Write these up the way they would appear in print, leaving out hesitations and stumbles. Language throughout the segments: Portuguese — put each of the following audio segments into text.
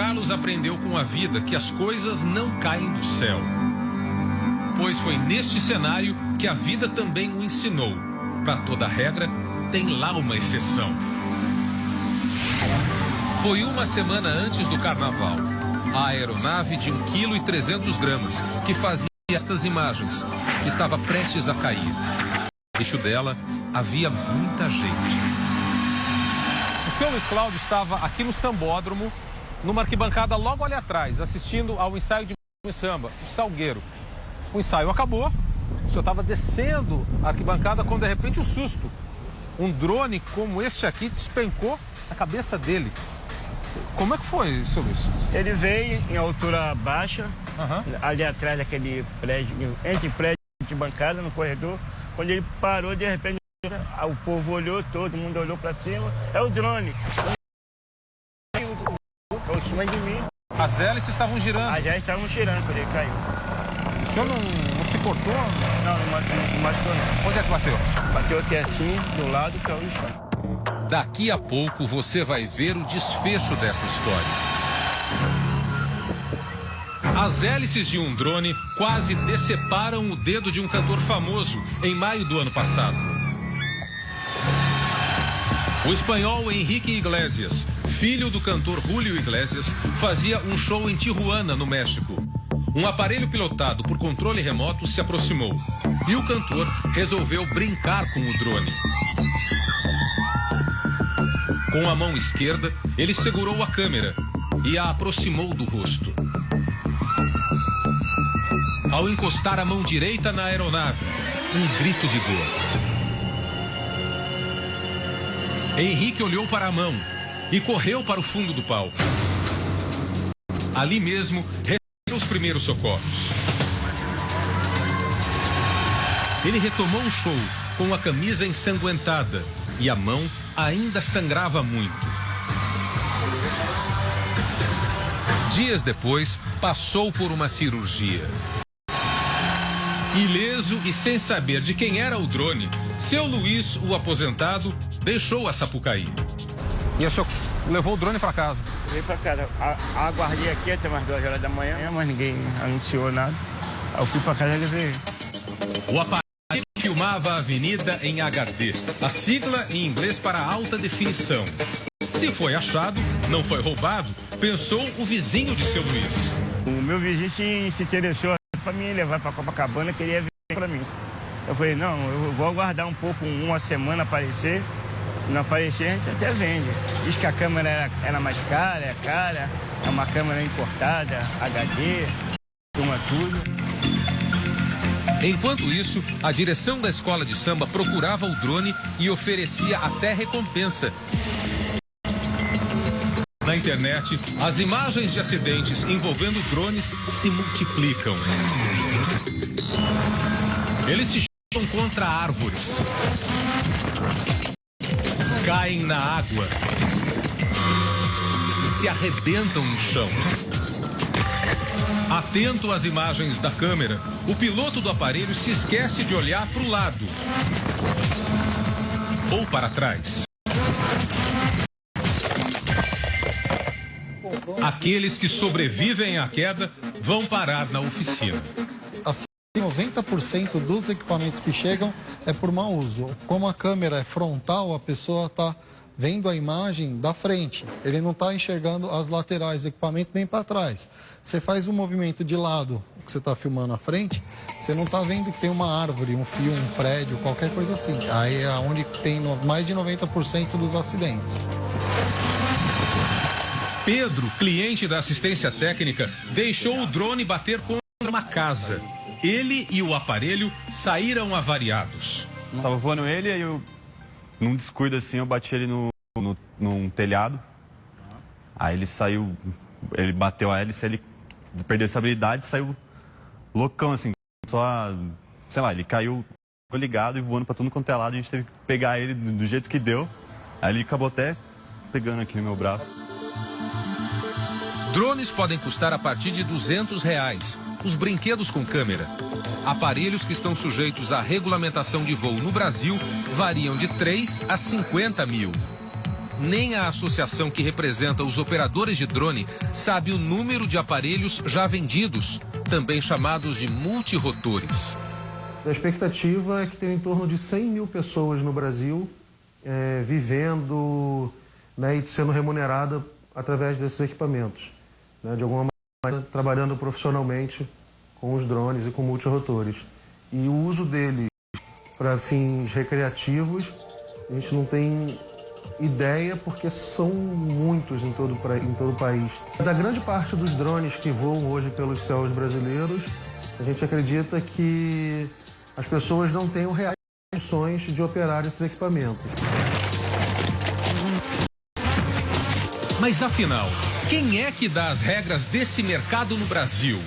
Carlos aprendeu com a vida que as coisas não caem do céu. Pois foi neste cenário que a vida também o ensinou. Para toda regra, tem lá uma exceção. Foi uma semana antes do carnaval. A aeronave de 1,3 kg, que fazia estas imagens, estava prestes a cair. No eixo dela havia muita gente. O seu Luiz Cláudio estava aqui no Sambódromo, numa arquibancada logo ali atrás, assistindo ao ensaio de samba, o Salgueiro. O ensaio acabou, o senhor estava descendo a arquibancada quando de repente o susto. Um drone como este aqui despencou na cabeça dele. Como é que foi, seu Luiz? Ele veio em altura baixa, ali atrás daquele prédio, entre prédio de bancada, no corredor. Quando ele parou, de repente, o povo olhou, todo mundo olhou para cima. É o drone. Caiu em cima de mim. As hélices estavam girando. As hélices estavam girando quando ele caiu. O senhor não se cortou? Não machucou não. Onde é que bateu? Bateu aqui assim, do lado, e caiu no chão. Daqui a pouco você vai ver o desfecho dessa história. As hélices de um drone quase deceparam o dedo de um cantor famoso em maio do ano passado. O espanhol Enrique Iglesias, filho do cantor Julio Iglesias, fazia um show em Tijuana, no México. Um aparelho pilotado por controle remoto se aproximou e o cantor resolveu brincar com o drone. Com a mão esquerda, ele segurou a câmera e a aproximou do rosto. Ao encostar a mão direita na aeronave, um grito de dor. Henrique olhou para a mão e correu para o fundo do palco. Ali mesmo, recebeu os primeiros socorros. Ele retomou o show com a camisa ensanguentada e a mão ainda sangrava muito. Dias depois, passou por uma cirurgia. Ileso e sem saber de quem era o drone, seu Luiz, o aposentado, deixou a Sapucaí. E o senhor levou o drone para casa? Veio para casa. Aguardei aqui até umas 2 horas da manhã, mas ninguém anunciou nada. Aí eu fui para casa e levei. O aparelho filmava a avenida em HD, a sigla em inglês para alta definição. Se foi achado, não foi roubado, pensou o vizinho de seu Luiz. O meu vizinho se interessou para mim levar para Copacabana, queria ver para mim. Eu falei, não, eu vou aguardar um pouco, uma semana aparecer. Se não aparecer, a gente até vende. Diz que a câmera era mais cara, é uma câmera importada, HD, filma tudo. Enquanto isso, a direção da escola de samba procurava o drone e oferecia até recompensa. Na internet, as imagens de acidentes envolvendo drones se multiplicam. Eles se jogam contra árvores, caem na água e se arrebentam no chão. Atento às imagens da câmera, o piloto do aparelho se esquece de olhar para o lado ou para trás. Aqueles que sobrevivem à queda vão parar na oficina. Assim, 90% dos equipamentos que chegam é por mau uso. Como a câmera é frontal, a pessoa está vendo a imagem da frente. Ele não está enxergando as laterais do equipamento nem para trás. Você faz um movimento de lado que você está filmando à frente, você não está vendo que tem uma árvore, um fio, um prédio, qualquer coisa assim. Aí é onde tem mais de 90% dos acidentes. Pedro, cliente da assistência técnica, deixou o drone bater contra uma casa. Ele e o aparelho saíram avariados. Tava voando ele, aí eu, num descuido assim, eu bati ele num telhado. Aí ele saiu, ele bateu a hélice, ele perdeu a estabilidade e saiu loucão assim. Só, sei lá, ele caiu, ficou ligado e voando pra tudo quanto é lado. A gente teve que pegar ele do jeito que deu. Aí ele acabou até pegando aqui no meu braço. Drones podem custar a partir de R$200. Os brinquedos com câmera. Aparelhos que estão sujeitos à regulamentação de voo no Brasil variam de 3 a 50 mil. nem a associação que representa os operadores de drone sabe o número de aparelhos já vendidos, também chamados de multirotores. A expectativa é que tenha em torno de 100 mil pessoas no Brasil vivendo, né, e sendo remunerada através desses equipamentos, né, de alguma maneira trabalhando profissionalmente com os drones e com multirotores. E o uso dele para fins recreativos, a gente não tem ideia porque são muitos em todo o país. Da grande parte dos drones que voam hoje pelos céus brasileiros, a gente acredita que as pessoas não têm reais condições de operar esses equipamentos. Mas afinal, quem é que dá as regras desse mercado no Brasil?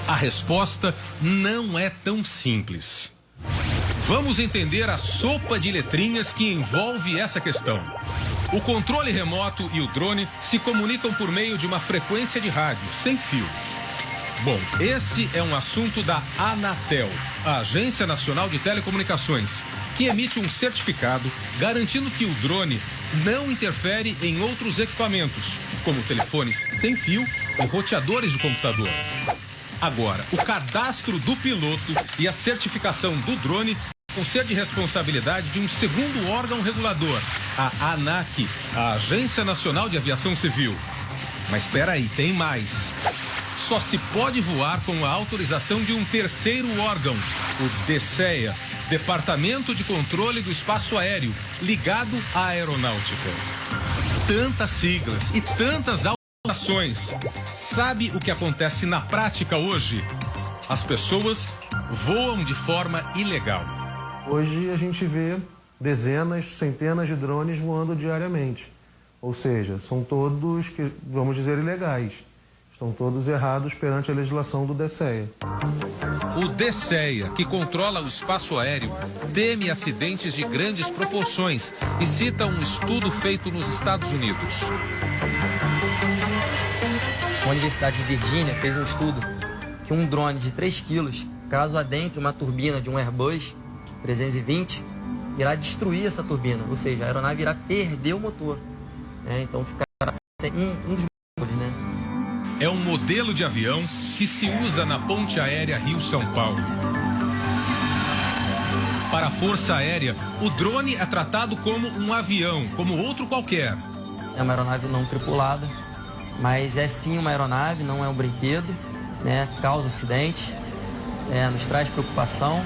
A resposta não é tão simples. Vamos entender a sopa de letrinhas que envolve essa questão. O controle remoto e o drone se comunicam por meio de uma frequência de rádio, sem fio. Bom, esse é um assunto da Anatel, a Agência Nacional de Telecomunicações, que emite um certificado garantindo que o drone não interfere em outros equipamentos, como telefones sem fio e roteadores de computador. Agora, o cadastro do piloto e a certificação do drone vão ser de responsabilidade de um segundo órgão regulador, a ANAC, a Agência Nacional de Aviação Civil. Mas espera aí, tem mais. Só se pode voar com a autorização de um terceiro órgão, o DSEA, Departamento de Controle do Espaço Aéreo, ligado à aeronáutica. Tantas siglas e tantas autorizações. Sabe o que acontece na prática hoje? As pessoas voam de forma ilegal. Hoje a gente vê dezenas, centenas de drones voando diariamente. Ou seja, são todos, vamos dizer, ilegais. Estão todos errados perante a legislação do DSEA. O DSEA, que controla o espaço aéreo, teme acidentes de grandes proporções e cita um estudo feito nos Estados Unidos. A Universidade de Virgínia fez um estudo que um drone de 3 quilos, caso adentre uma turbina de um Airbus 320, irá destruir essa turbina, ou seja, a aeronave irá perder o motor. Então ficará sem um dos motores, né? É um modelo de avião que se usa na ponte aérea Rio-São Paulo. Para a Força Aérea, o drone é tratado como um avião, como outro qualquer. É uma aeronave não tripulada, mas é sim uma aeronave, não é um brinquedo, né? Causa acidente, nos traz preocupação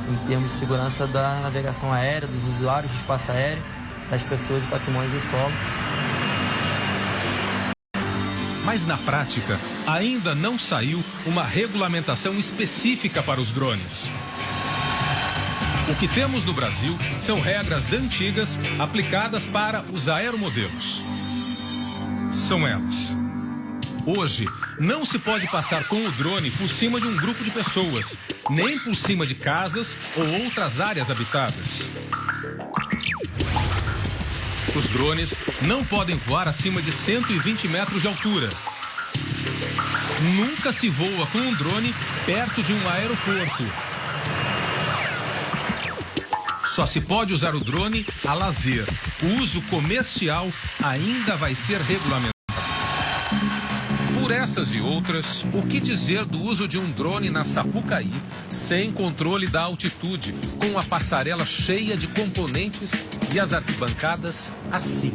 em termos de segurança da navegação aérea, dos usuários do espaço aéreo, das pessoas e patrimônios do solo. Mas na prática, ainda não saiu uma regulamentação específica para os drones. O que temos no Brasil são regras antigas aplicadas para os aeromodelos. São elas. Hoje, não se pode passar com o drone por cima de um grupo de pessoas, nem por cima de casas ou outras áreas habitadas. Os drones não podem voar acima de 120 metros de altura. Nunca se voa com um drone perto de um aeroporto. Só se pode usar o drone a lazer. O uso comercial ainda vai ser regulamentado. Por essas e outras, o que dizer do uso de um drone na Sapucaí, sem controle da altitude, com a passarela cheia de componentes e as arquibancadas assim?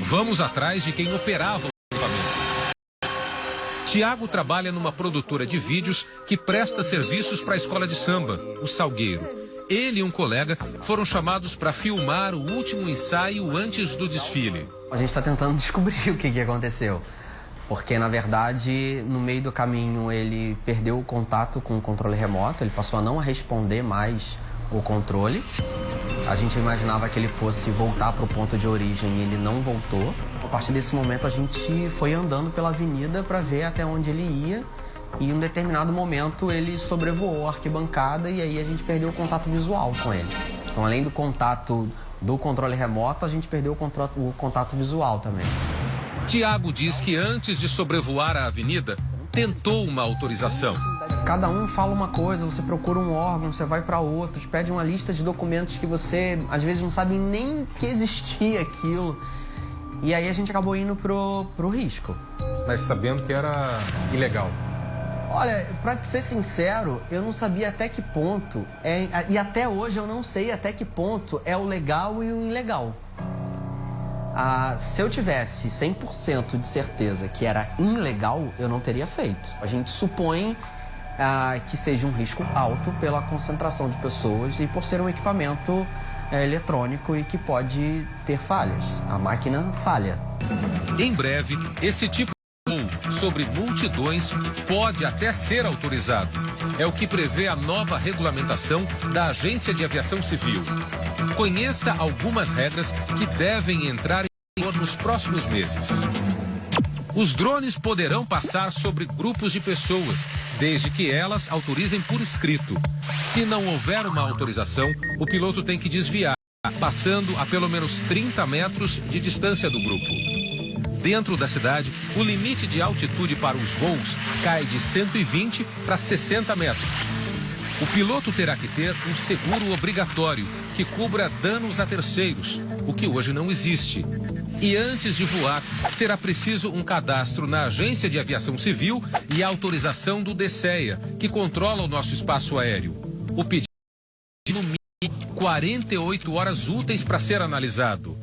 Vamos atrás de quem operava o equipamento. Tiago trabalha numa produtora de vídeos que presta serviços para a escola de samba, o Salgueiro. Ele e um colega foram chamados para filmar o último ensaio antes do desfile. A gente está tentando descobrir o que aconteceu. Porque, na verdade, no meio do caminho ele perdeu o contato com o controle remoto, ele passou a não responder mais o controle. A gente imaginava que ele fosse voltar para o ponto de origem e ele não voltou. A partir desse momento a gente foi andando pela avenida para ver até onde ele ia. E em um determinado momento ele sobrevoou a arquibancada e aí a gente perdeu o contato visual com ele. Então, além do contato do controle remoto, a gente perdeu o contato visual também. Tiago diz que antes de sobrevoar a avenida, tentou uma autorização. cada um fala uma coisa, você procura um órgão, você vai para outro, te pede uma lista de documentos que você às vezes não sabe nem que existia aquilo. E aí a gente acabou indo pro risco. Mas sabendo que era ilegal. Olha, pra ser sincero, eu não sabia até que ponto, e até hoje eu não sei até que ponto é o legal e o ilegal. Se eu tivesse 100% de certeza que era ilegal, eu não teria feito. A gente supõe que seja um risco alto pela concentração de pessoas e por ser um equipamento eletrônico e que pode ter falhas. A máquina falha. Em breve, esse tipo sobre multidões pode até ser autorizado. É o que prevê a nova regulamentação da Agência de Aviação Civil. Conheça algumas regras que devem entrar em vigor nos próximos meses. Os drones poderão passar sobre grupos de pessoas, desde que elas autorizem por escrito. Se não houver uma autorização, o piloto tem que desviar, passando a pelo menos 30 metros de distância do grupo. Dentro da cidade, o limite de altitude para os voos cai de 120 para 60 metros. O piloto terá que ter um seguro obrigatório que cubra danos a terceiros, o que hoje não existe. E antes de voar, será preciso um cadastro na Agência de Aviação Civil e a autorização do DSEA, que controla o nosso espaço aéreo. O pedido no mínimo 48 horas úteis para ser analisado.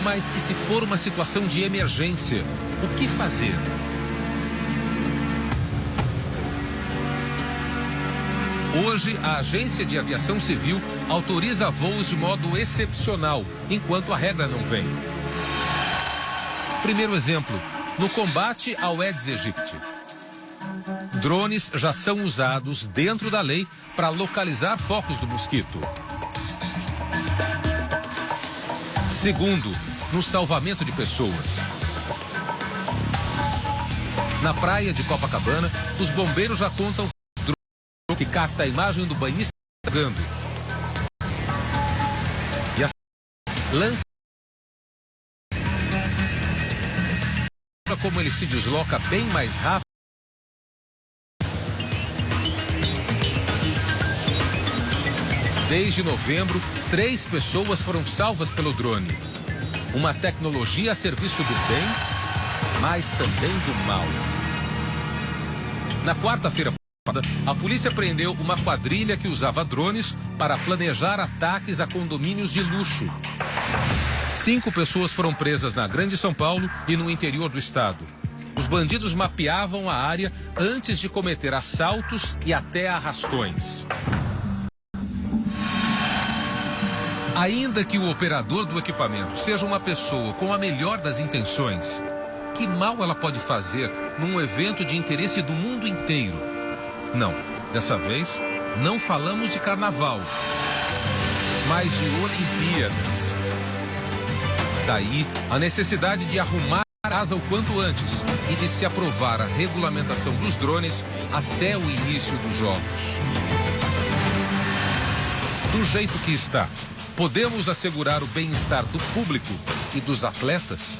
Mas e se for uma situação de emergência, o que fazer? Hoje, a Agência de Aviação Civil autoriza voos de modo excepcional, enquanto a regra não vem. Primeiro exemplo, no combate ao Aedes aegypti. Drones já são usados dentro da lei para localizar focos do mosquito. Segundo, no salvamento de pessoas. Na praia de Copacabana, os bombeiros já contam drone que capta a imagem do banhista afogando. E as lança como ele se desloca bem mais rápido. Desde novembro, 3 pessoas foram salvas pelo drone. Uma tecnologia a serviço do bem, mas também do mal. Na quarta-feira, a polícia prendeu uma quadrilha que usava drones para planejar ataques a condomínios de luxo. 5 pessoas foram presas na Grande São Paulo e no interior do estado. Os bandidos mapeavam a área antes de cometer assaltos e até arrastões. Ainda que o operador do equipamento seja uma pessoa com a melhor das intenções, que mal ela pode fazer num evento de interesse do mundo inteiro? Não, dessa vez não falamos de carnaval, mas de Olimpíadas. Daí a necessidade de arrumar a casa o quanto antes e de se aprovar a regulamentação dos drones até o início dos Jogos. Do jeito que está, podemos assegurar o bem-estar do público e dos atletas?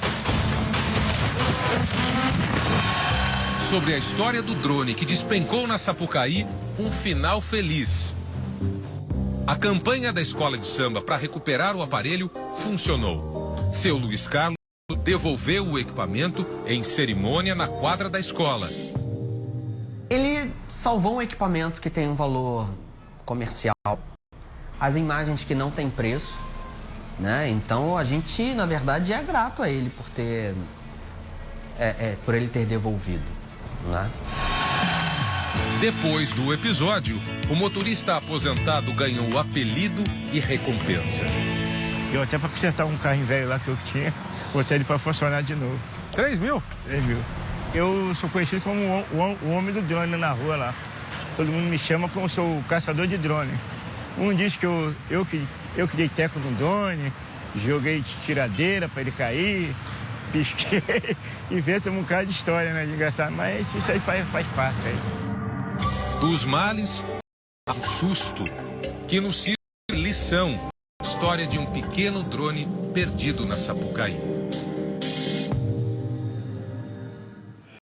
Sobre a história do drone que despencou na Sapucaí, um final feliz. A campanha da escola de samba para recuperar o aparelho funcionou. Seu Luiz Carlos devolveu o equipamento em cerimônia na quadra da escola. Ele salvou um equipamento que tem um valor comercial. As imagens que não tem preço, né? Então a gente, na verdade, é grato a ele por ter, por ele ter devolvido, né? Depois do episódio, o motorista aposentado ganhou apelido e recompensa. Eu até para consertar um carro velho lá que eu tinha, botei ele para funcionar de novo. 3 mil? 3 mil. Eu sou conhecido como o homem do drone na rua lá. Todo mundo me chama como sou o caçador de drone. Um diz que eu que dei teco no drone, joguei tiradeira para ele cair, pisquei, inventa um bocado de história, né, de engraçado, mas isso aí faz parte aí. Dos males, o susto, que nos sirva de lição, a história de um pequeno drone perdido na Sapucaí.